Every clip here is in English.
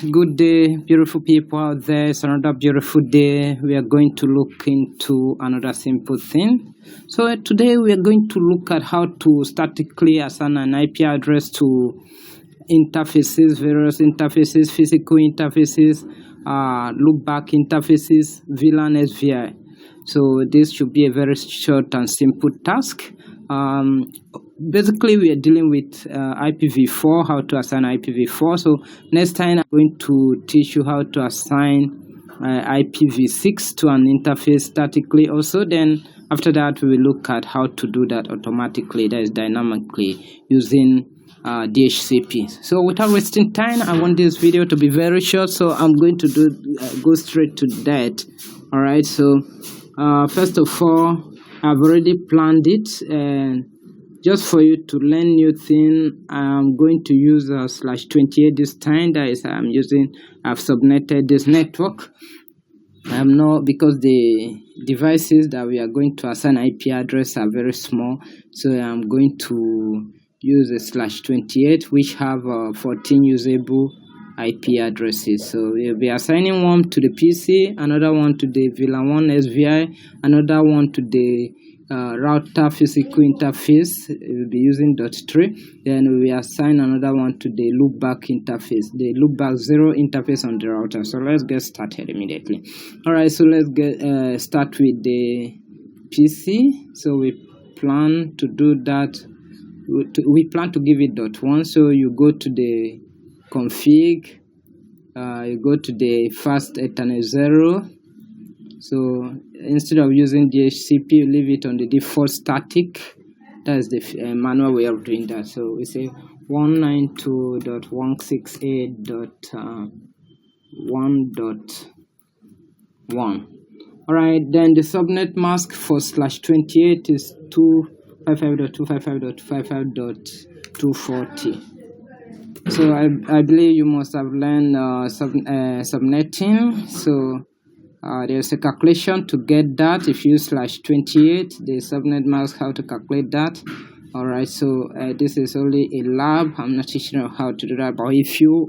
good day, beautiful people out there. It's another beautiful day. We are going to look into another simple thing. So today we are going to look at how to statically assign an IP address to interfaces, various interfaces, physical interfaces, loopback interfaces, VLAN SVI. So this should be a very short and simple task. Basically, we are dealing with IPv4, how to assign IPv4. So next time I'm going to teach you how to assign IPv6 to an interface statically also. Then after that, we will look at how to do that automatically, that is dynamically, using DHCP. So without wasting time, I want this video to be very short, so I'm going to go straight to that. All right, so first of all, I've already planned it, and just for you to learn new thing, I'm going to use /28 this time. That is, I've subnetted this network. I'm not, because the devices that we are going to assign IP address are very small, so I'm going to use a /28, which have 14 usable IP addresses. So we'll be assigning one to the PC, another one to the VLAN 1 SVI, another one to the router physical interface. We'll be using .3. Then we assign another one to the loopback interface, the loopback 0 interface on the router. So let's get started immediately. All right, so let's get start with the PC. So we plan to do that. We plan to give it .1. So you go to the config, you go to the fast Ethernet 0. So instead of using DHCP, you leave it on the default static. That is the manual way of doing that. So we say 192.168.1.1. all right, then the subnet mask for /28 is 255.255.255.240. so I believe you must have learned subnetting. So there's a calculation to get that. If you use /28, the subnet mask, how to calculate that. All right, so this is only a lab. I'm not teaching you how to do that, but if you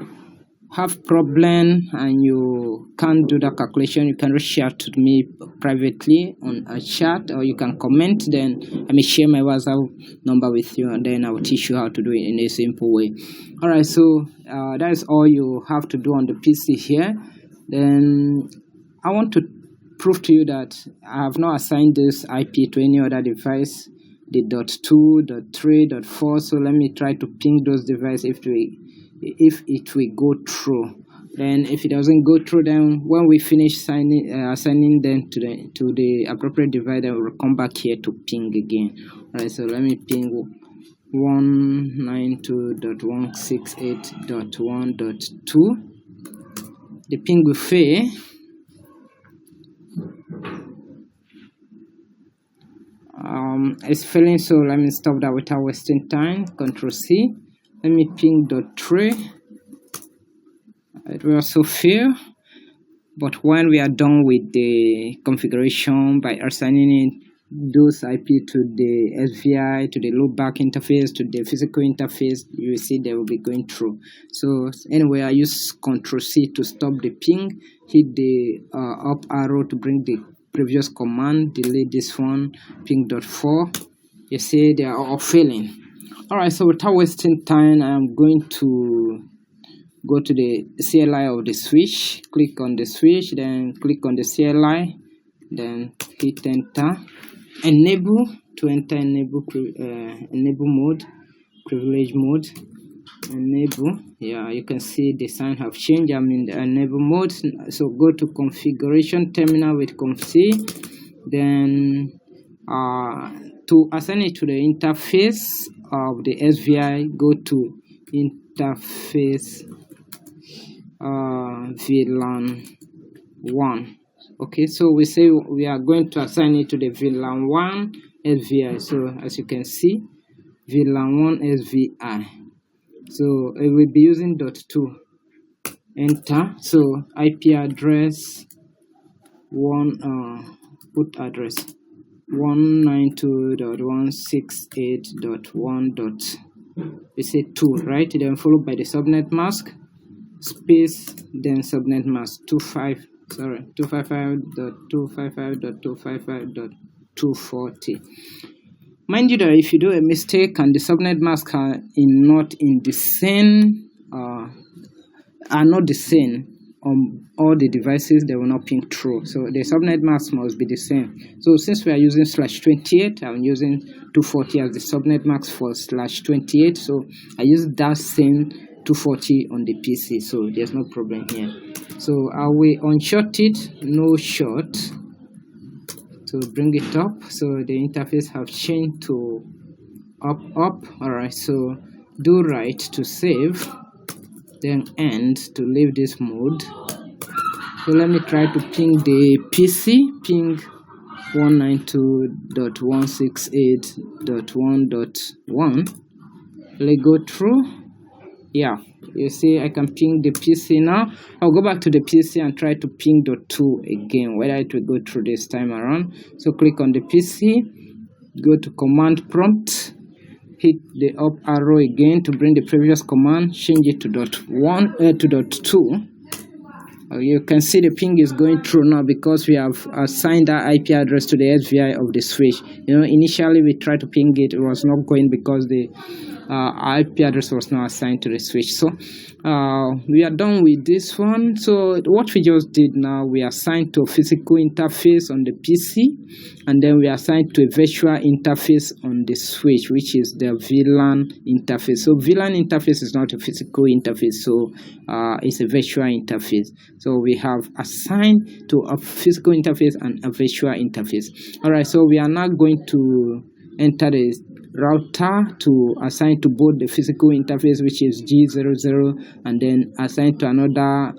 have problem and you can't do that calculation, you can reach out to me privately on a chat, or you can comment. Then I may share my WhatsApp number with you, and then I will teach you how to do it in a simple way. All right, so that is all you have to do on the PC here. Then I want to prove to you that I have not assigned this IP to any other device, the .2, .3, .4. So let me try to ping those devices if it will go through. Then if it doesn't go through, then when we finish assigning them to the appropriate device, then we'll come back here to ping again. All right, so let me ping 192.168.1.2. the ping will fail. It's failing, so let me stop that without wasting time. Control C. Let me ping .3. It will also fail, but when we are done with the configuration by assigning those IP to the SVI, to the loopback interface, to the physical interface, you will see they will be going through. So anyway, I use Control C to stop the ping, hit the up arrow to bring the previous command, delete this one, ping.4. you see they are all failing. All right, so without wasting time, I'm going to go to the CLI of the switch, click on the switch, then click on the CLI, then hit enter, enable to enter enable mode, privilege mode, enable. Yeah, you can see the sign have changed. I'm in the enable mode. So go to configuration terminal with conf C, then to assign it to the interface of the SVI, go to interface VLAN 1. Okay, so we say we are going to assign it to the VLAN 1 SVI. So as you can see, VLAN 1 SVI. So it will be using .2. Enter. So IP address put address 192.168.1. we say 2, right? Then followed by the subnet mask space then subnet mask 255.255.255.240. Mind you that if you do a mistake and the subnet mask are not in the same are not the same on all the devices, they will not ping through. So the subnet mask must be the same. So since we are using /28, I'm using 240 as the subnet mask for /28. So I use that same 240 on the PC. So there's no problem here. So I will unshort it, no short, to bring it up. So the interface have changed to up. Alright, so do right to save, then end to leave this mode. So let me try to ping the PC, ping 192.168.1.1. Let's go through. Yeah, you see I can ping the PC now. I'll go back to the PC and try to ping .2 again, whether it will go through this time around. So click on the PC, go to command prompt, hit the up arrow again to bring the previous command, change it to .1 to .2. You can see the ping is going through now because we have assigned that IP address to the SVI of the switch. You know, initially we tried to ping it, it was not going because the IP address was not assigned to the switch. So we are done with this one. So what we just did now, we assigned to a physical interface on the PC, and then we assigned to a virtual interface on the switch, which is the VLAN interface. So VLAN interface is not a physical interface, so it's a virtual interface. So we have assigned to a physical interface and a virtual interface. All right, so we are now going to enter the router to assign to both the physical interface, which is G00, and then assign to another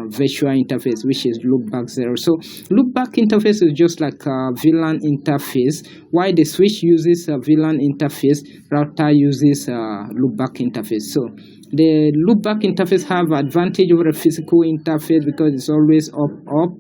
virtual interface, which is Loopback 0. So Loopback interface is just like a VLAN interface. While the switch uses a VLAN interface, router uses a Loopback interface. So the Loopback interface have advantage over a physical interface because it's always up.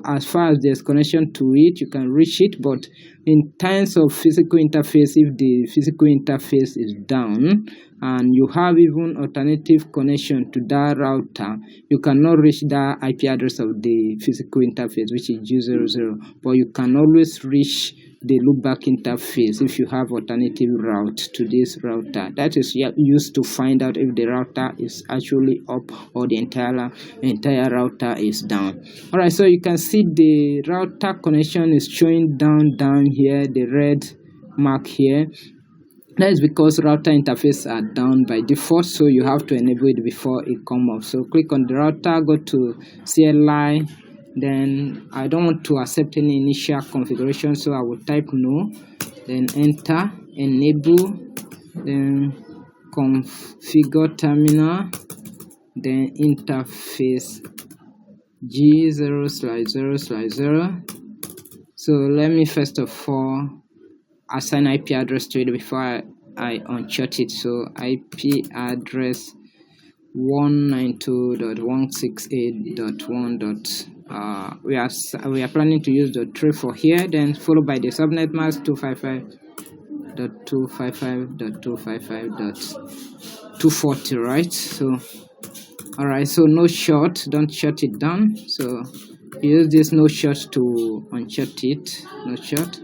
As far as there's connection to it, you can reach it, but in terms of physical interface, if the physical interface is down and you have even alternative connection to that router, you cannot reach the IP address of the physical interface, which is G00, but you can always reach the loopback interface if you have alternative route to this router. That is used to find out if the router is actually up or the entire router is down. All right, so you can see the router connection is showing down here, the red mark here. That is because router interface are down by default, so you have to enable it before it come up. So click on the router, go to CLI. Then I don't want to accept any initial configuration, so I will type no, then enter, enable, then configure terminal, then interface G0/0/0. So let me first of all assign IP address to it before I unshut it. So IP address 192.168.1. We are planning to use .3 for here, then followed by the subnet mask 255.255.255.240, right? So all right, so no short, don't shut it down. So use this no short to unshut it. No short.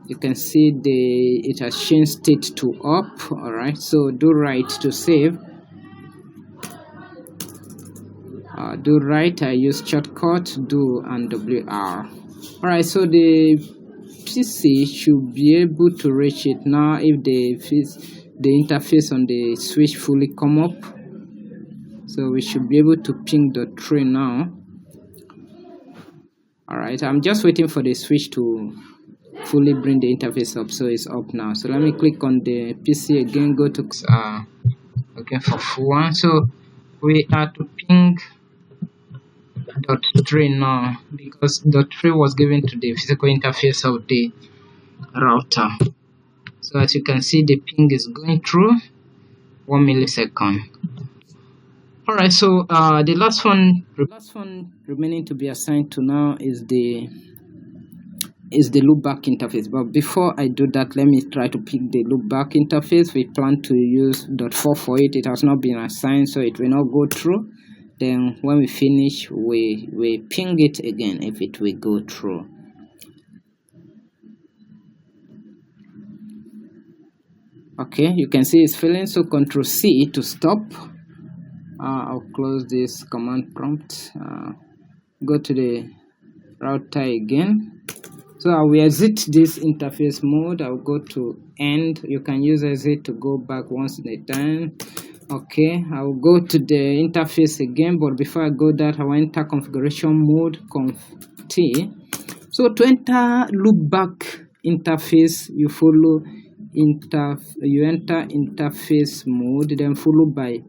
You can see it has changed state to up. All right, so do right to save. Do right, I use shortcut do and WR. All right, so the PC should be able to reach it now if the interface on the switch fully come up. So we should be able to ping .3 now. All right, I'm just waiting for the switch to fully bring the interface up. So it's up now. So let me click on the PC again, go to again for full one. So we are to ping .3 now because .3 was given to the physical interface of the router. So as you can see, the ping is going through 1 millisecond. All right, so the last one remaining to be assigned to now is the is the loopback interface. But before I do that, let me try to pick the loopback interface. We plan to use .4 for it. It has not been assigned, so it will not go through. Then when we finish, we ping it again if it will go through. Okay, you can see it's filling, so Control C to stop. I'll close this command prompt. Go to the router again. So I will exit this interface mode. I'll go to end. You can use exit to go back once in a time. Okay, I will go to the interface again, but before I go that, I will enter configuration mode, conf T. So to enter loopback interface, you enter interface mode, then followed by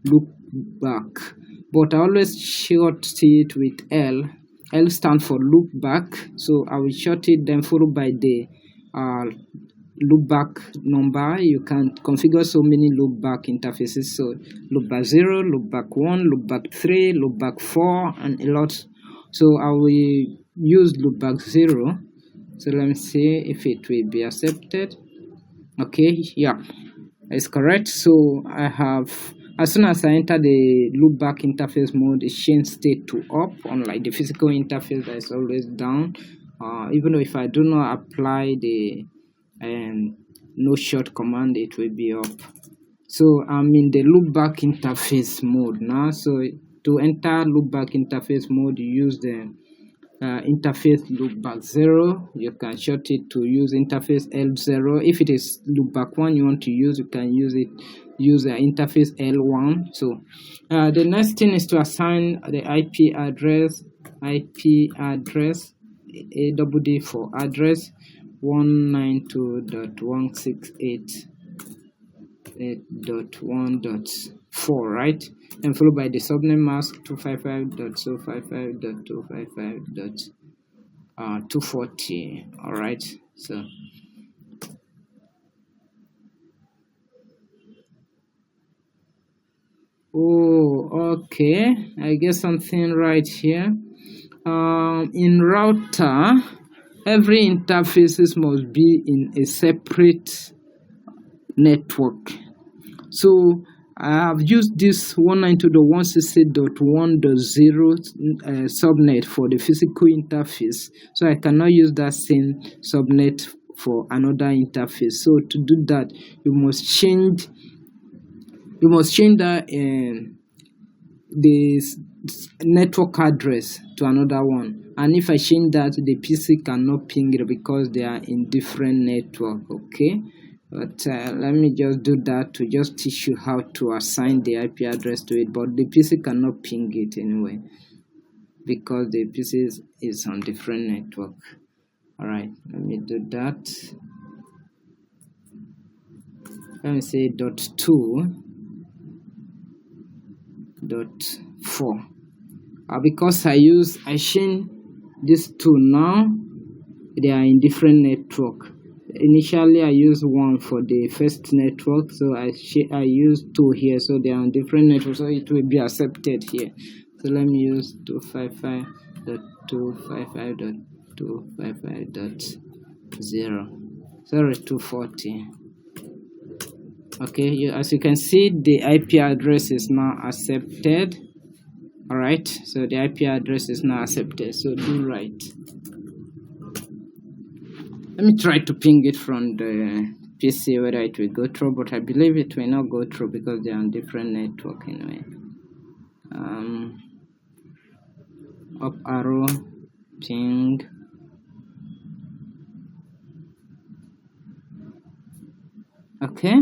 loopback. But I always short it with L. L stands for loopback, so I will short it, then followed by the loopback number. You can configure so many loopback interfaces, so loopback 0, loopback 1, loopback 3, loopback 4, and a lot. So I will use loopback 0. So let me see if it will be accepted. Okay, yeah, it's correct. So I have, as soon as I enter the loopback interface mode, it changes state to up, unlike the physical interface that is always down. Even though if I do not apply the no short command, it will be up. So I'm in the loopback interface mode now. So to enter loopback interface mode, you use the interface loopback 0. You can short it to use interface L0. If it is loopback 1 you want to use, you can use interface L1. So the next thing is to assign the IP address ADD for address 192.168.1.4, right? And followed by the subnet mask 255.255.255.240. All right, so okay, I get something right here. In router, every interfaces must be in a separate network. So I have used this 192.168.1.0 subnet for the physical interface, so I cannot use that same subnet for another interface. So to do that, you must change that this network address to another one, and if I change that, the PC cannot ping it because they are in different network. Okay, but let me just do that to just teach you how to assign the IP address to it, but the PC cannot ping it anyway because the PC is on different network. All right, let me do that. Let me say .2.4. Because I change these two now, they are in different network. Initially I used one for the first network, so I used 2 here, so they are on different networks, so it will be accepted here. So let me use 255.255.255.0. sorry, 240. Okay, as you can see, the IP address is now accepted. All right, so the IP address is now accepted, so do right. Let me try to ping it from the PC whether it will go through, but I believe it will not go through because they are on different network anyway. Up arrow, ping. Okay,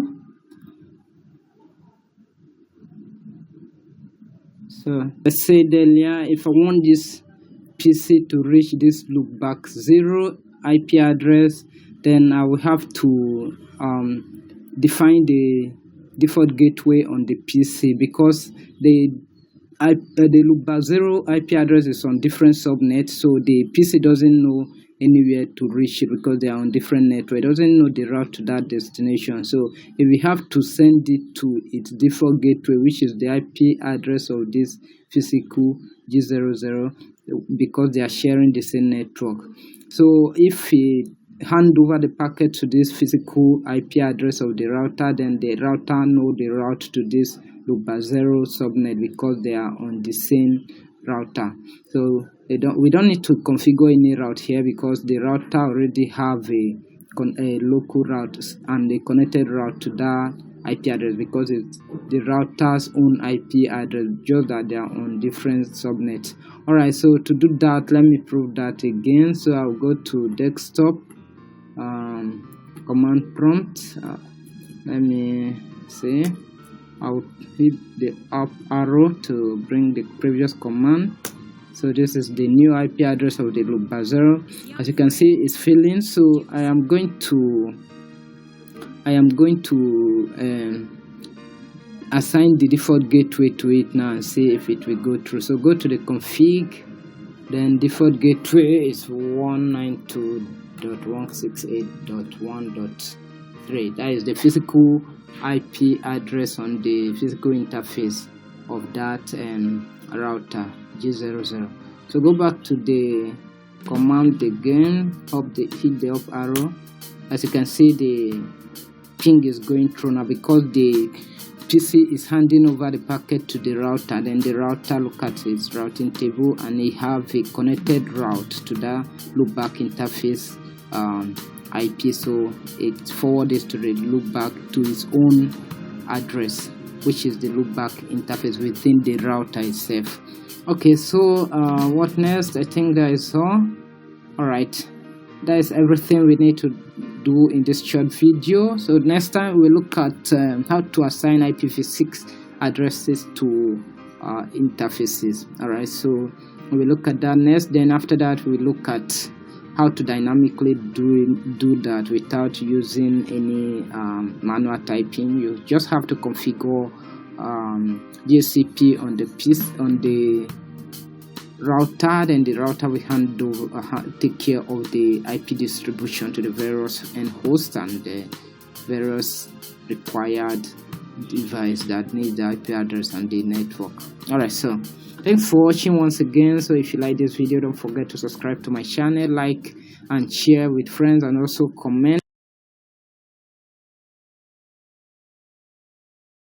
so let's say earlier, if I want this PC to reach this loopback 0 IP address, then I will have to define the default gateway on the PC, because the loopback 0 IP address is on different subnets, so the PC doesn't know anywhere to reach it because they are on different network. It doesn't know the route to that destination. So if we have to send it to its default gateway, which is the IP address of this physical G00, because they are sharing the same network. So if we hand over the packet to this physical IP address of the router, then the router know the route to this Loopback 0 subnet because they are on the same router. So we don't need to configure any route here because the router already have a local route and a connected route to that IP address because it's the router's own IP address, just that they are on different subnets. Alright, so to do that, let me prove that again. So I'll go to desktop, command prompt. Let me see. I'll hit the up arrow to bring the previous command. So this is the new IP address of the Loopback 0. As you can see, it's filling. So I am going to assign the default gateway to it now and see if it will go through. So go to the config, then default gateway is 192.168.1.3. that is the physical IP address on the physical interface of that router G00. So go back to the command again, hit the up arrow. As you can see, the ping is going through now because the PC is handing over the packet to the router. Then the router look at its routing table and it have a connected route to the loopback interface IP. So it forwards to the loopback to its own address, which is the loopback interface within the router itself. Okay, so what next? I think that is all. Alright, that is everything we need to do in this short video. So next time we look at how to assign IPv6 addresses to interfaces. Alright, so we look at that next. Then after that we look at how to dynamically do that without using any manual typing. You just have to configure DHCP on the router, then the router will take care of the IP distribution to the various end hosts and the various required device that needs the IP address and the network. Alright, so thanks for watching once again. So if you like this video, don't forget to subscribe to my channel, like and share with friends, and also comment.